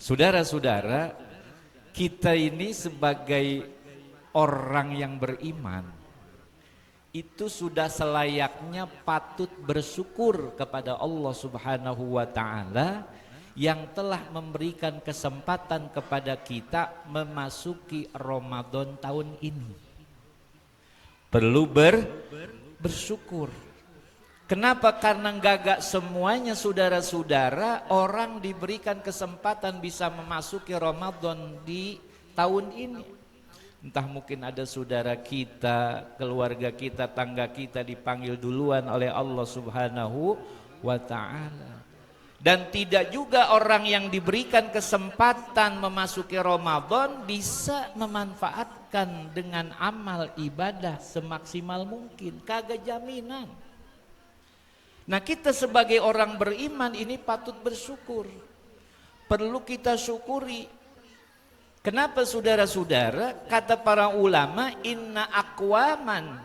Saudara-saudara, kita ini sebagai orang yang beriman itu sudah selayaknya patut bersyukur kepada Allah Subhanahu wa taala yang telah memberikan kesempatan kepada kita memasuki Ramadan tahun ini. Perlu bersyukur. Kenapa? Karena gak semuanya saudara-saudara orang diberikan kesempatan bisa memasuki Ramadan di tahun ini. Entah mungkin ada saudara kita, keluarga kita, tangga kita dipanggil duluan oleh Allah Subhanahu wa ta'ala. Dan tidak juga orang yang diberikan kesempatan memasuki Ramadan bisa memanfaatkan dengan amal ibadah semaksimal mungkin. Kagak jaminan. Nah, kita sebagai orang beriman ini patut bersyukur. Perlu kita syukuri. Kenapa saudara-saudara? Kata para ulama, inna aqwaman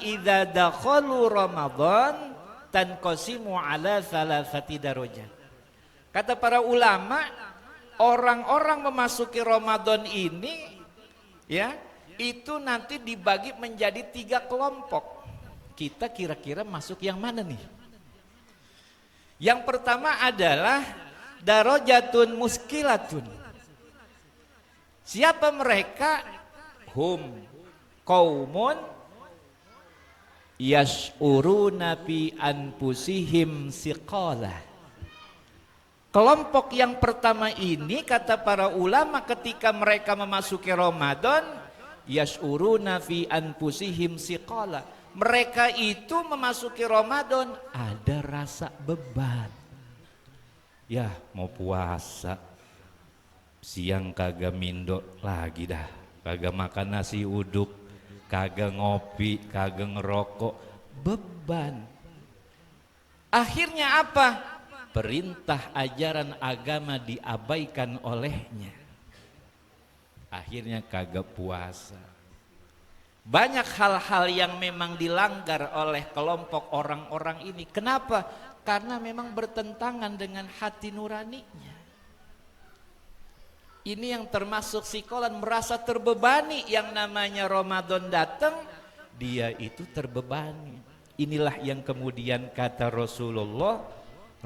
idza dakhalu Ramadan tanqasimu ala thalathati darajat. Kata para ulama, orang-orang memasuki Ramadan ini ya, itu nanti dibagi menjadi 3 kelompok. Kita kira-kira masuk yang mana nih? Yang pertama adalah darajatun muskilatun. Siapa mereka? Hum qaumun yash'uruna fi anfusihim siqalah. Kelompok yang pertama ini kata para ulama ketika mereka memasuki Ramadan, yash'uruna fi anfusihim siqalah. Mereka itu memasuki Ramadan ada rasa beban. Ya mau puasa, siang kagak mindo lagi dah, kagak makan nasi uduk, kagak ngopi, kagak ngerokok, beban. Akhirnya apa? Perintah ajaran agama diabaikan olehnya. Akhirnya kagak puasa. Banyak hal-hal yang memang dilanggar oleh kelompok orang-orang ini. Kenapa? Karena memang bertentangan dengan hati nuraninya. Ini yang termasuk sikolan, merasa terbebani. Yang namanya Ramadan datang, dia itu terbebani. Inilah yang kemudian kata Rasulullah,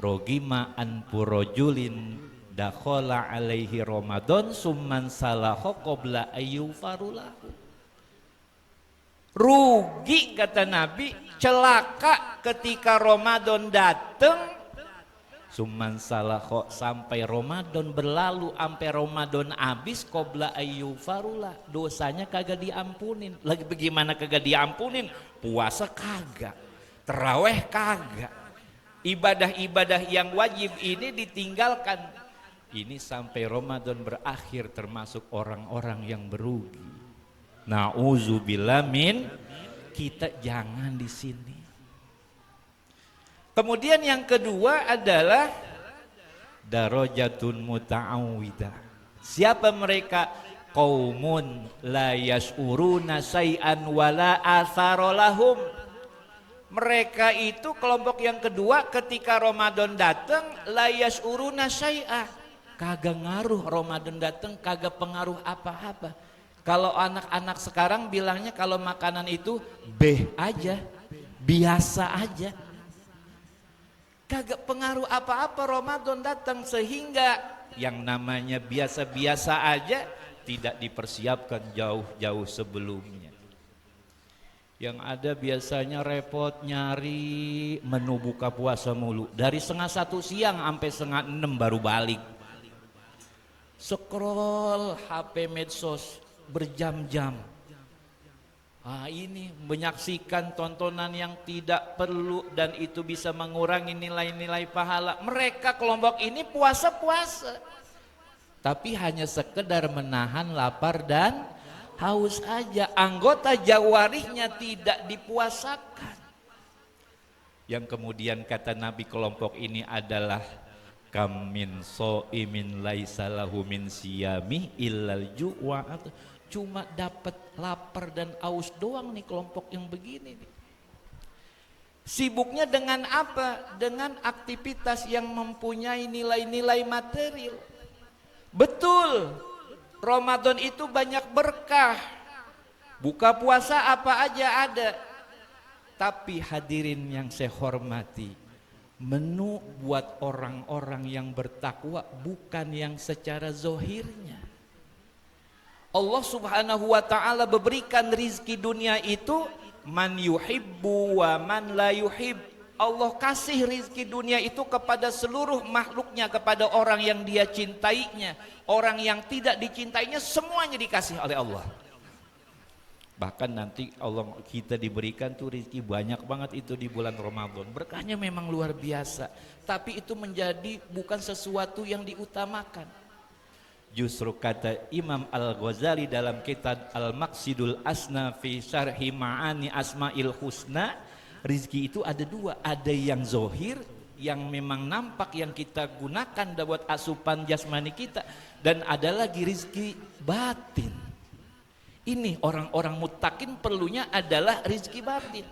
rogima anpurojulin dakhala alaihi Ramadan summan salaho qabla ayyufarulahu. Rugi kata Nabi, celaka ketika Ramadan datang, summan salaho sampai Ramadan berlalu, sampai Ramadan habis, qabla ayyufarulah, dosanya kagak diampunin. Lagi bagaimana kagak diampunin? Puasa kagak, taraweh kagak, ibadah-ibadah yang wajib ini ditinggalkan. Ini sampai Ramadan berakhir termasuk orang-orang yang berugi. Na'udzubillah min, kita jangan di sini. Kemudian yang kedua adalah darajatun muta'awwidah. Siapa mereka? Qaumun la yash'uruna syai'an wala athara lahum. Mereka itu kelompok yang kedua ketika Ramadan datang la yash'uruna syai'ah. Kagak ngaruh Ramadan datang, kagak pengaruh apa-apa. Kalau anak-anak sekarang bilangnya kalau makanan itu aja, biasa aja. Kagak pengaruh apa-apa Ramadan datang, sehingga yang namanya biasa-biasa aja tidak dipersiapkan jauh-jauh sebelumnya. Yang ada biasanya repot nyari menu buka puasa mulu. Dari 5:30 siang sampai 5:30 baru balik. Scroll HP medsos berjam-jam. Ini menyaksikan tontonan yang tidak perlu dan itu bisa mengurangi nilai-nilai pahala. Mereka kelompok ini puasa-puasa, tapi hanya sekedar menahan lapar dan haus aja. Anggota jawarihnya tidak dipuasakan. Yang kemudian kata Nabi, kelompok ini adalah kam min shaimin laisa lahu min siyami illal ju'a. Cuma dapat lapar dan aus doang nih kelompok yang begini nih. Sibuknya dengan apa? Dengan aktivitas yang mempunyai nilai-nilai material. Betul, Ramadan itu banyak berkah. Buka puasa apa aja ada. Tapi hadirin yang saya hormati, menu buat orang-orang yang bertakwa bukan yang secara zohirnya. Allah subhanahu wa ta'ala memberikan rizki dunia itu man yuhibbu wa man la yuhib. Allah kasih rizki dunia itu kepada seluruh makhluknya, kepada orang yang dia cintainya, orang yang tidak dicintainya, semuanya dikasih oleh Allah. Bahkan nanti Allah kita diberikan tuh rizki banyak banget itu di bulan Ramadan. Berkahnya memang luar biasa, tapi itu menjadi bukan sesuatu yang diutamakan. Justru kata Imam Al-Ghazali dalam kitab Al-Maqsidul Asna fi Syarhi Ma'ani Asma'il Husna, rizki itu ada dua, ada yang zohir yang memang nampak yang kita gunakan buat asupan jasmani kita, dan ada lagi rizki batin. Ini orang-orang muttaqin perlunya adalah rizki batin.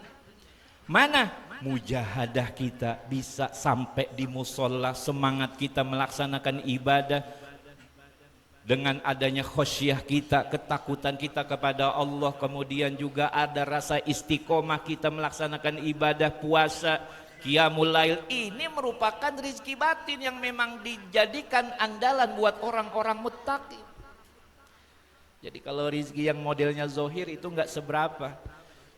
Mana mujahadah kita bisa sampai di musola, semangat kita melaksanakan ibadah dengan adanya khosyah kita, ketakutan kita kepada Allah, kemudian juga ada rasa istiqomah kita melaksanakan ibadah puasa, qiyamul lail. Ini merupakan rizki batin yang memang dijadikan andalan buat orang-orang muttaqin. Jadi kalau rizki yang modelnya zohir itu nggak seberapa.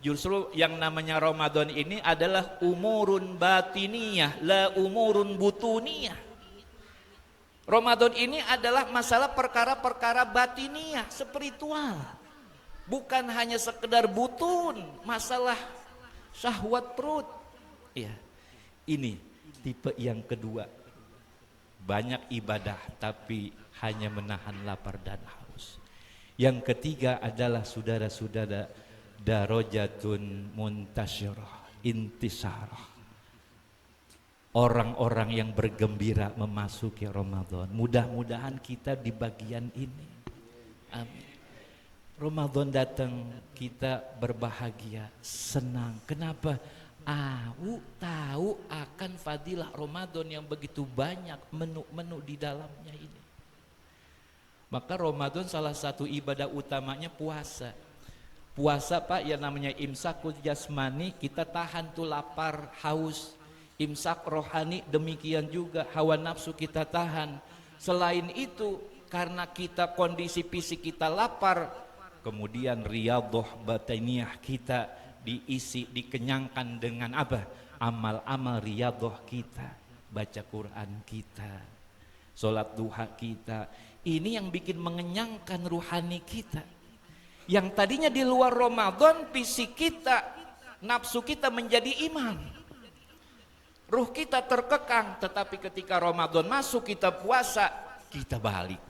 Justru yang namanya Ramadan ini adalah umurun batiniyah, la umurun butuniyah. Ramadan ini adalah masalah perkara-perkara batiniyah, spiritual. Bukan hanya sekedar butun, masalah syahwat perut. Ya, ini tipe yang kedua. Banyak ibadah tapi hanya menahan lapar dan haus. Yang ketiga adalah saudara-saudara, darajatun muntasyirah, intisarah. Orang-orang yang bergembira memasuki Ramadan. Mudah-mudahan kita di bagian ini. Amin. Ramadan datang kita berbahagia, senang. Kenapa? Tahu akan fadilah Ramadan yang begitu banyak menu-menu di dalamnya ini. Maka Ramadan salah satu ibadah utamanya puasa. Puasa Pak yang namanya imsakul jasmani, kita tahan tuh lapar, haus. Imsak rohani demikian juga, hawa nafsu kita tahan. Selain itu karena kita kondisi fisik kita lapar, kemudian riyadhah batiniyah kita diisi, dikenyangkan dengan apa? Amal-amal riyadhah kita, baca Quran kita, sholat duha kita. Ini yang bikin mengenyangkan ruhani kita. Yang tadinya di luar Ramadan fisik kita, nafsu kita menjadi iman, ruh kita terkekang, tetapi ketika Ramadan masuk kita puasa, kita balik.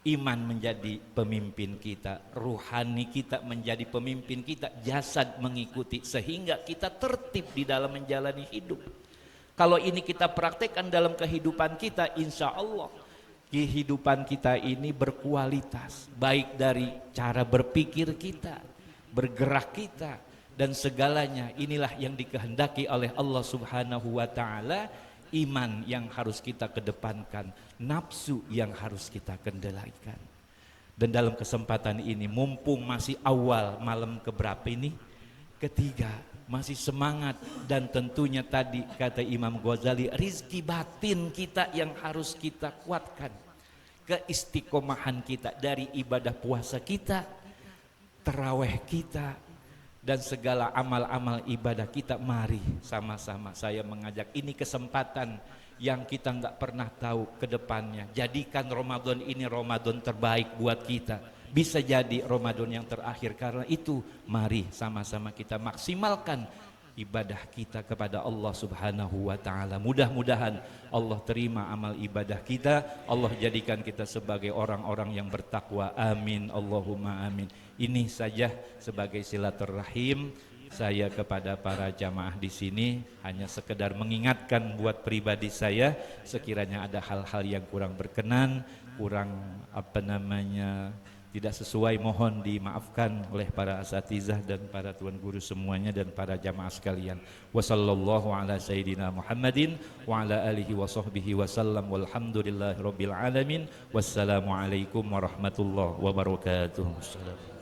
Iman menjadi pemimpin kita, ruhani kita menjadi pemimpin kita, jasad mengikuti, sehingga kita tertib di dalam menjalani hidup. Kalau ini kita praktekkan dalam kehidupan kita, insya Allah kehidupan kita ini berkualitas, baik dari cara berpikir kita, bergerak kita, dan segalanya. Inilah yang dikehendaki oleh Allah subhanahu wa ta'ala. Iman yang harus kita kedepankan, nafsu yang harus kita kendalikan. Dan dalam kesempatan ini, mumpung masih awal malam keberapa ini? Ketiga, masih semangat. Dan tentunya tadi kata Imam Ghazali, rizki batin kita yang harus kita kuatkan. Keistiqomahan kita dari ibadah puasa kita, tarawih kita, dan segala amal-amal ibadah kita. Mari sama-sama saya mengajak, ini kesempatan yang kita nggak pernah tahu ke depannya. Jadikan Ramadan ini Ramadan terbaik buat kita. Bisa jadi Ramadan yang terakhir. Karena itu mari sama-sama kita maksimalkan ibadah kita kepada Allah subhanahu wa ta'ala. Mudah-mudahan Allah terima amal ibadah kita, Allah jadikan kita sebagai orang-orang yang bertakwa. Amin, Allahumma amin. Ini saja sebagai silaturahim saya kepada para jamaah di sini, hanya sekedar mengingatkan buat pribadi saya, sekiranya ada hal-hal yang kurang berkenan, kurang tidak sesuai mohon dimaafkan oleh para asatizah dan para tuan guru semuanya dan para jamaah sekalian. Wassallallahu ala sayyidina Muhammadin wa ala alihi wa sahbihi wasallam walhamdulillahi rabbil alamin. Wassalamualaikum warahmatullahi wabarakatuh.